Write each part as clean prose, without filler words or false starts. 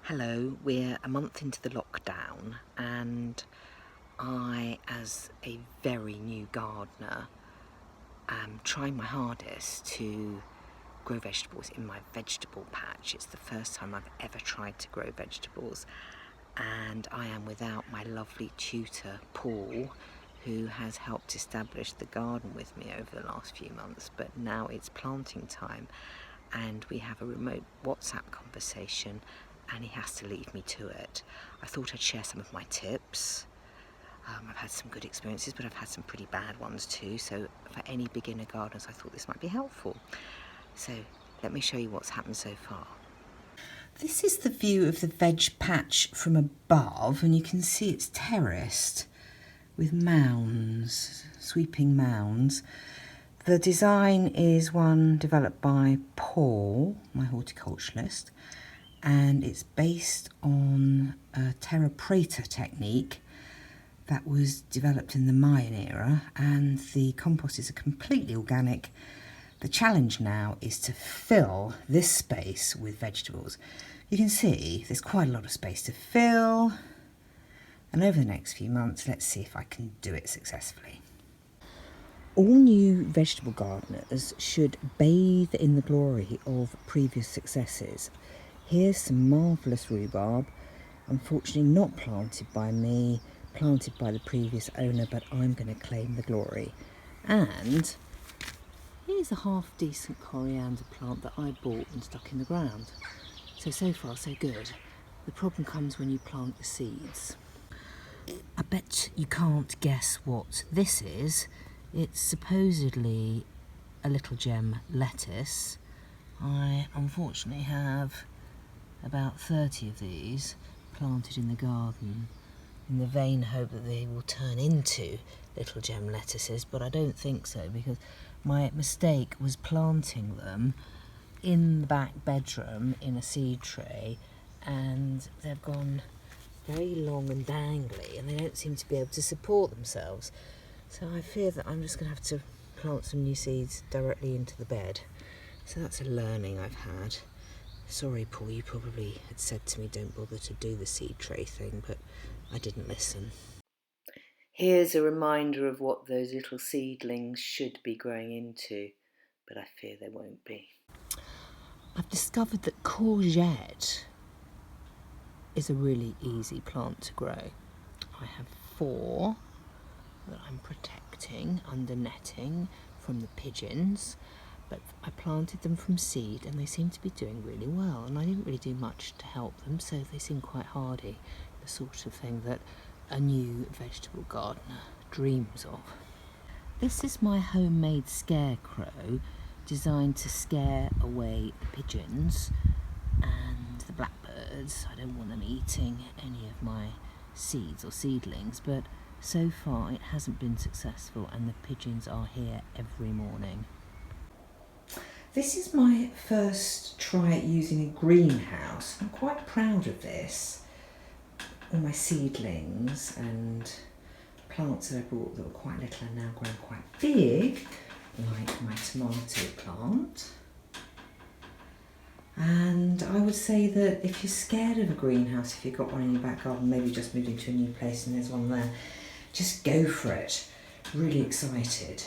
Hello, we're a month into the lockdown and I, as a very new gardener, am trying my hardest to grow vegetables in my vegetable patch. It's the first time I've ever tried to grow vegetables, and I am without my lovely tutor, Paul, who has helped establish the garden with me over the last few months. But now it's planting time and we have a remote WhatsApp conversation and he has to leave me to it. I thought I'd share some of my tips. I've had some good experiences, but I've had some pretty bad ones too, so for any beginner gardeners I thought this might be helpful. So let me show you what's happened so far. This is the view of the veg patch from above, and you can see it's terraced with mounds, sweeping mounds. The design is one developed by Paul, my horticulturalist, and it's based on a terra preta technique that was developed in the Mayan era, and the compost is completely organic. The challenge now is to fill this space with vegetables. You can see there's quite a lot of space to fill, and over the next few months, let's see if I can do it successfully. All new vegetable gardeners should bathe in the glory of previous successes. Here's some marvellous rhubarb, unfortunately not planted by me, planted by the previous owner, but I'm going to claim the glory. And here's a half decent coriander plant that I bought and stuck in the ground. So far so good. The problem comes when you plant the seeds. I bet you can't guess what this is. It's supposedly a little gem lettuce. I unfortunately have about 30 of these planted in the garden in the vain hope that they will turn into little gem lettuces, but I don't think so, because my mistake was planting them in the back bedroom in a seed tray, and they've gone very long and dangly and they don't seem to be able to support themselves. So I fear that I'm just going to have to plant some new seeds directly into the bed. So that's a learning I've had. Sorry, Paul, you probably had said to me don't bother to do the seed tray thing, but I didn't listen. Here's a reminder of what those little seedlings should be growing into, but I fear they won't be. I've discovered that courgette is a really easy plant to grow. I have 4 that I'm protecting under netting from the pigeons, but I planted them from seed and they seem to be doing really well, and I didn't really do much to help them, so they seem quite hardy, the sort of thing that a new vegetable gardener dreams of. This is my homemade scarecrow, designed to scare away the pigeons and the blackbirds. I don't want them eating any of my seeds or seedlings, but so far it hasn't been successful and the pigeons are here every morning. This is my first try at using a greenhouse. I'm quite proud of this. All my seedlings and plants that I bought that were quite little are now grown quite big, like my tomato plant. And I would say that if you're scared of a greenhouse, if you've got one in your back garden, maybe just moved into a new place and there's one there, just go for it. Really excited.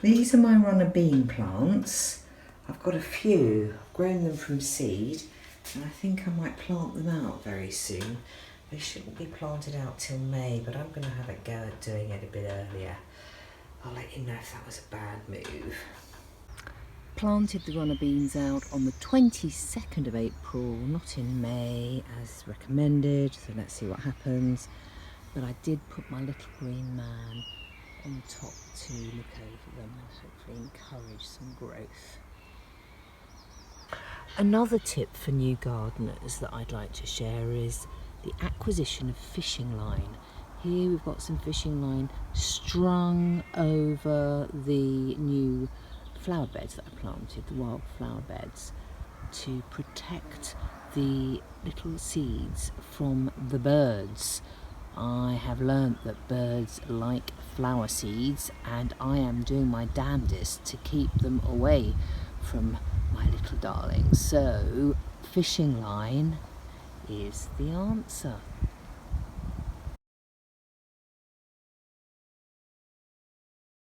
These are my runner bean plants. I've got a few. I've grown them from seed, and I think I might plant them out very soon. They shouldn't be planted out till May, but I'm going to have a go at doing it a bit earlier. I'll let you know if that was a bad move. Planted the runner beans out on the 22nd of April, not in May as recommended, so let's see what happens. But I did put my little green man on top to look over them and hopefully encourage some growth. Another tip for new gardeners that I'd like to share is the acquisition of fishing line. Here we've got some fishing line strung over the new flower beds that I planted, the wild flower beds, to protect the little seeds from the birds. I have learnt that birds like flower seeds, and I am doing my damnedest to keep them away from my little darlings. So fishing line Here's the answer.